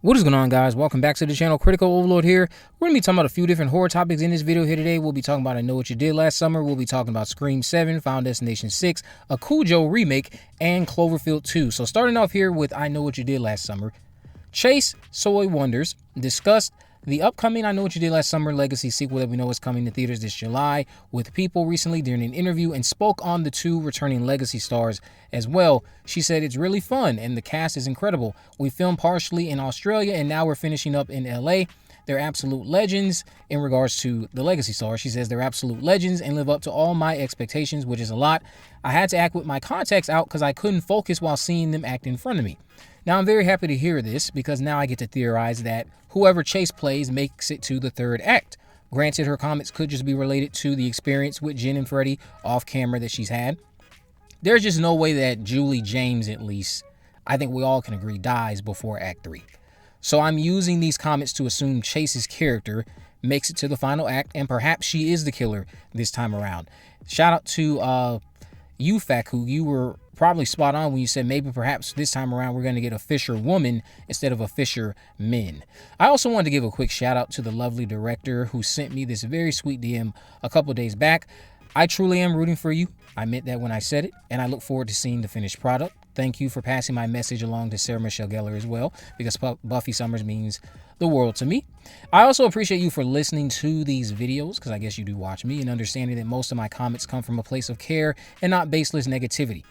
What is going on, guys? Welcome back to the channel. Critical Overlord here. We're going to be talking about a few different horror topics in this video here today. We'll be talking about I Know What You Did Last Summer. We'll be talking about Scream 7, Final Destination 6, a Cujo remake, and Cloverfield 2. So starting off here with I Know What You Did Last Summer. Chase Soy Wonders discussed the upcoming I Know What You Did Last Summer legacy sequel that we know is coming to theaters this July with People recently during an interview and spoke on the two returning legacy stars as well. She said it's really fun and the cast is incredible. We filmed partially in Australia and now we're finishing up in LA. They're absolute legends in regards to the legacy stars. She says they're absolute legends and live up to all my expectations, which is a lot. I had to act with my contacts out because I couldn't focus while seeing them act in front of me. Now, I'm very happy to hear this because now I get to theorize that whoever Chase plays makes it to the third act. Granted, her comments could just be related to the experience with Jen and Freddie off camera that she's had. There's just no way that Julie James, at least, I think we all can agree, dies before Act 3. So I'm using these comments to assume Chase's character makes it to the final act and perhaps she is the killer this time around. Shout out to you, Faku. You were probably spot on when you said maybe perhaps this time around we're going to get a Fisher woman instead of a Fisher men. I also wanted to give a quick shout out to the lovely director who sent me this very sweet DM a couple days back. I truly am rooting for you. I meant that when I said it, and I look forward to seeing the finished product. Thank you for passing my message along to Sarah Michelle Gellar as well, because Buffy Summers means the world to me. I also appreciate you for listening to these videos, because I guess you do watch me, and understanding that most of my comments come from a place of care and not baseless negativity.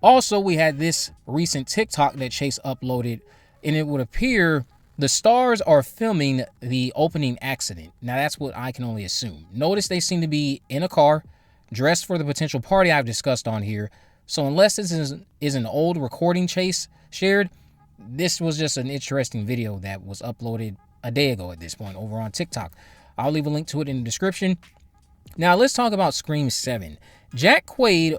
Also, we had this recent TikTok that Chase uploaded, and it would appear the stars are filming the opening accident. Now, that's what I can only assume. Notice they seem to be in a car, dressed for the potential party I've discussed on here. So unless this is an old recording Chase shared, this was just an interesting video that was uploaded a day ago at this point over on TikTok. I'll leave a link to it in the description. Now, let's talk about Scream 7. Jack Quaid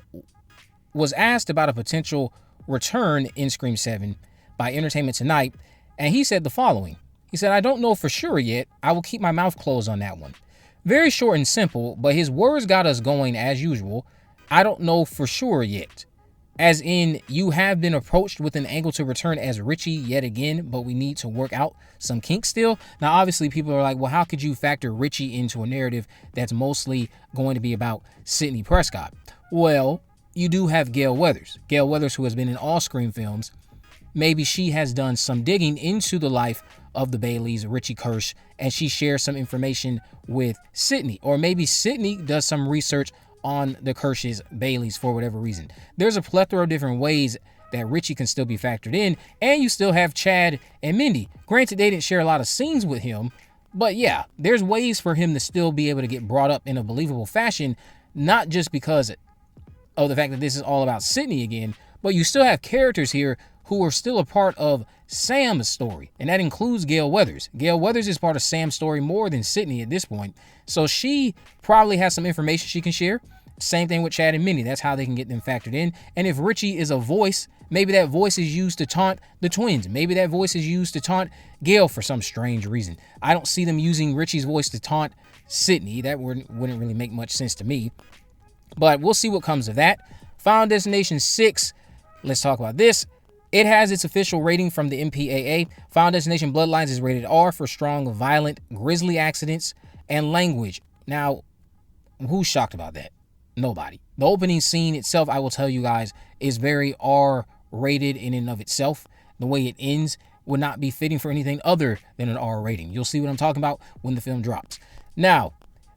was asked about a potential return in Scream 7 by Entertainment Tonight, and he said the following. He said, "I don't know for sure yet. I will keep my mouth closed on that one." Very short and simple, but his words got us going as usual. I don't know for sure yet. As in, you have been approached with an angle to return as Richie yet again, but we need to work out some kinks still. Now, obviously, people are like, well, how could you factor Richie into a narrative that's mostly going to be about Sidney Prescott? Well, you do have Gale Weathers. Gale Weathers, who has been in all Scream films. Maybe she has done some digging into the life of the Baileys, Richie Kirsch, and she shares some information with Sidney. Or maybe Sidney does some research on the Kirsch's Baileys for whatever reason. There's a plethora of different ways that Richie can still be factored in, and you still have Chad and Mindy. Granted, they didn't share a lot of scenes with him, but yeah, there's ways for him to still be able to get brought up in a believable fashion, not just because of the fact that this is all about Sidney again, but you still have characters here who are still a part of Sam's story, and that includes Gale Weathers. Gale Weathers is part of Sam's story more than Sidney at this point, so she probably has some information she can share. Same thing with Chad and Minnie. That's how they can get them factored in. And if Richie is a voice, maybe that voice is used to taunt the twins. Maybe that voice is used to taunt Gale for some strange reason. I don't see them using Richie's voice to taunt Sidney. That wouldn't really make much sense to me. But we'll see what comes of that. Final Destination 6. Let's talk about this. It has its official rating from the MPAA. Final Destination Bloodlines is rated R for strong, violent, grisly accidents and language. Now, who's shocked about that? Nobody. The opening scene itself, I will tell you guys, is very R-rated in and of itself. The way it ends would not be fitting for anything other than an R rating. You'll see what I'm talking about when the film drops. Now,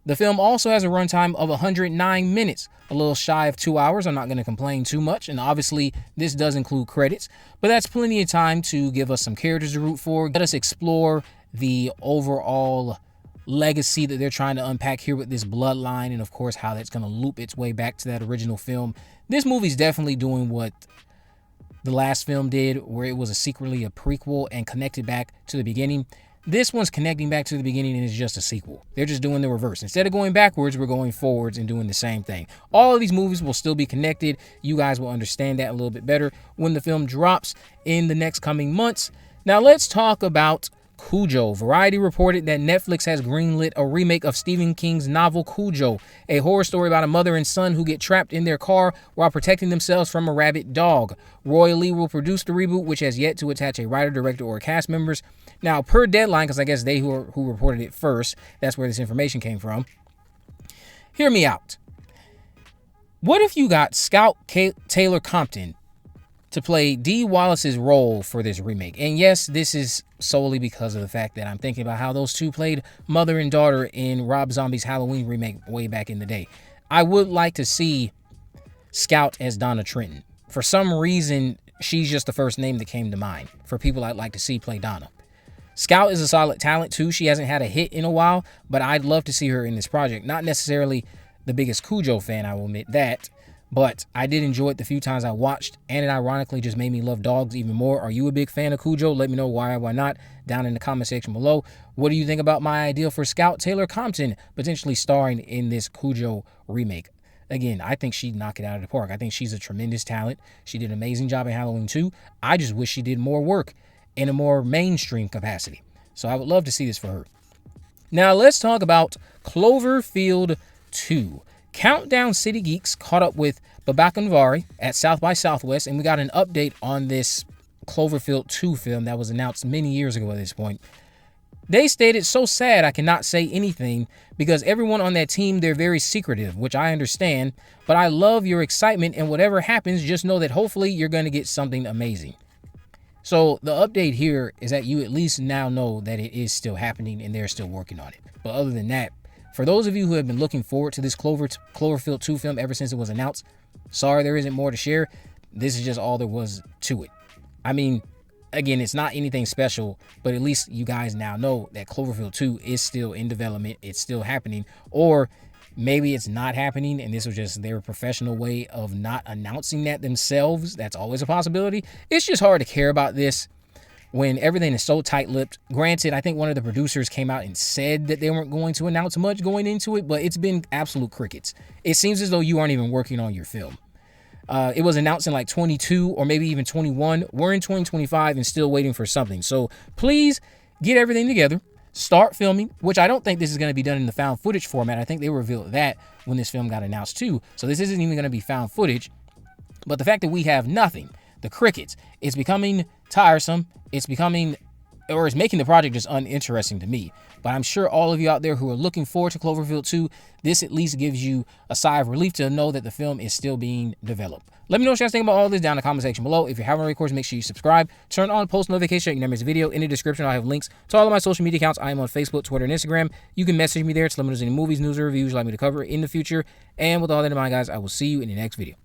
the film also has a runtime of 109 minutes, a little shy of 2 hours. I'm not going to complain too much, and obviously this does include credits, but that's plenty of time to give us some characters to root for, let us explore the overall legacy that they're trying to unpack here with this bloodline, and of course how that's going to loop its way back to that original film. This movie's definitely doing what the last film did, where it was secretly a prequel and connected back to the beginning. This one's connecting back to the beginning and it's just a sequel. They're just doing the reverse. Instead of going backwards, we're going forwards and doing the same thing. All of these movies will still be connected. You guys will understand that a little bit better when the film drops in the next coming months. Now let's talk about Cujo. Variety reported that Netflix has greenlit a remake of Stephen King's novel Cujo, a horror story about a mother and son who get trapped in their car while protecting themselves from a rabid dog. Roy Lee will produce the reboot, which has yet to attach a writer, director, or cast members. Now, per Deadline, because I guess they who reported it first, that's where this information came from. Hear me out. What if you got Scout Taylor Compton to play Dee Wallace's role for this remake? And yes, this is solely because of the fact that I'm thinking about how those two played mother and daughter in Rob Zombie's Halloween remake way back in the day. I would like to see Scout as Donna Trenton. For some reason, she's just the first name that came to mind for people I'd like to see play Donna. Scout is a solid talent too. She hasn't had a hit in a while, but I'd love to see her in this project. Not necessarily the biggest Cujo fan, I will admit that, but I did enjoy it the few times I watched, and it ironically just made me love dogs even more. Are you a big fan of Cujo? Let me know why or why not down in the comment section below. What do you think about my idea for Scout Taylor Compton potentially starring in this Cujo remake? Again, I think she'd knock it out of the park. I think she's a tremendous talent. She did an amazing job in Halloween 2. I just wish she did more work in a more mainstream capacity. So I would love to see this for her. Now let's talk about Cloverfield 2. Countdown City Geeks caught up with Babak Anvari at South by Southwest, and we got an update on this Cloverfield 2 film that was announced many years ago at this point. They stated, "So sad I cannot say anything because everyone on that team, they're very secretive," which I understand, but I love your excitement, and whatever happens, just know that hopefully you're going to get something amazing. So the update here is that you at least now know that it is still happening and they're still working on it. But other than that, for those of you who have been looking forward to this Cloverfield 2 film ever since it was announced, sorry there isn't more to share. This is just all there was to it. I mean, again, it's not anything special, but at least you guys now know that Cloverfield 2 is still in development. It's still happening. Or maybe it's not happening and this was just their professional way of not announcing that themselves. That's always a possibility. It's just hard to care about this when everything is so tight-lipped. Granted, I think one of the producers came out and said that they weren't going to announce much going into it, but it's been absolute crickets. It seems as though you aren't even working on your film. It was announced in like 22 or maybe even 21. We're in 2025 and still waiting for something. So please get everything together. Start filming, which I don't think this is going to be done in the found footage format. I think they revealed that when this film got announced too. So this isn't even going to be found footage. But the fact that we have nothing, the crickets, it's becoming tiresome. It's making the project just uninteresting to me. But I'm sure all of you out there who are looking forward to Cloverfield 2, this at least gives you a sigh of relief to know that the film is still being developed. Let me know what you guys think about all this down in the comment section below. If you haven't already, of course, make sure you subscribe. Turn on post notifications so you never miss a video. In the description, I'll have links to all of my social media accounts. I am on Facebook, Twitter, and Instagram. You can message me there to let me know any movies, news, or reviews you'd like me to cover in the future. And with all that in mind, guys, I will see you in the next video.